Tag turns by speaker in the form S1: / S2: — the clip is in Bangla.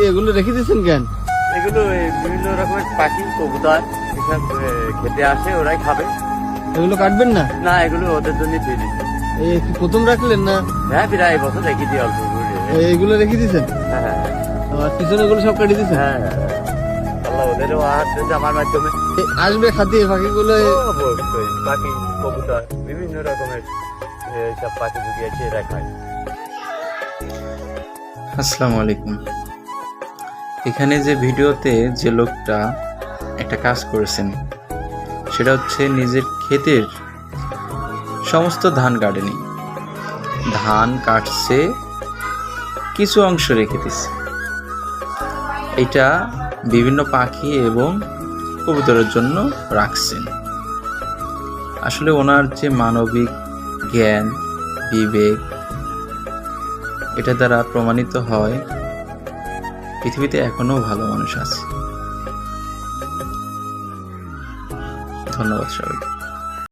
S1: এগুলো রেখে দিয়েছেন কেন?
S2: এগুলো বিভিন্ন রকমের পাখি কবুতর এসব খেতে আসে, ওরাই খাবে।
S1: এগুলো কাটবেন না?
S2: না, এগুলো ওদের জন্য দিয়ে দিচ্ছি।
S1: এই কি প্রথম রাখলেন না?
S2: হ্যাঁ, প্রায় বছর রেখে দিই অল্প করে।
S1: এইগুলো রেখে দিয়েছেন?
S2: হ্যাঁ হ্যাঁ
S1: আর পিছনে গুলো সব কেটে দিয়েছেন?
S2: হ্যাঁ হ্যাঁ। আল্লাহ ওদেরও আহার দিয়েছে আমার মাধ্যমে।
S1: আসবে খাতিয়ে পাখিগুলো।
S2: অবশ্যই পাখি কবুতর বিভিন্ন রকমের সব পাখি ঢুকে আছে, এরা খায়।
S3: আসসালামু আলাইকুম। এখানে যে ভিডিওতে যে লোকটা একটা কাজ করেছেন সেটা হচ্ছে নিজের ক্ষেতের সমস্ত ধান কাটেনি, ধান কাটছে, কিছু অংশ রেখে দিচ্ছে। এটা বিভিন্ন পাখি এবং কবুতরের জন্য রাখছেন। আসলে ওনার যে মানবিক জ্ঞান বিবেক, এটা দ্বারা প্রমাণিত হয় পৃথিবীতে এখনো ভালো মানুষ আছে। ধন্যবাদ সবাইকে।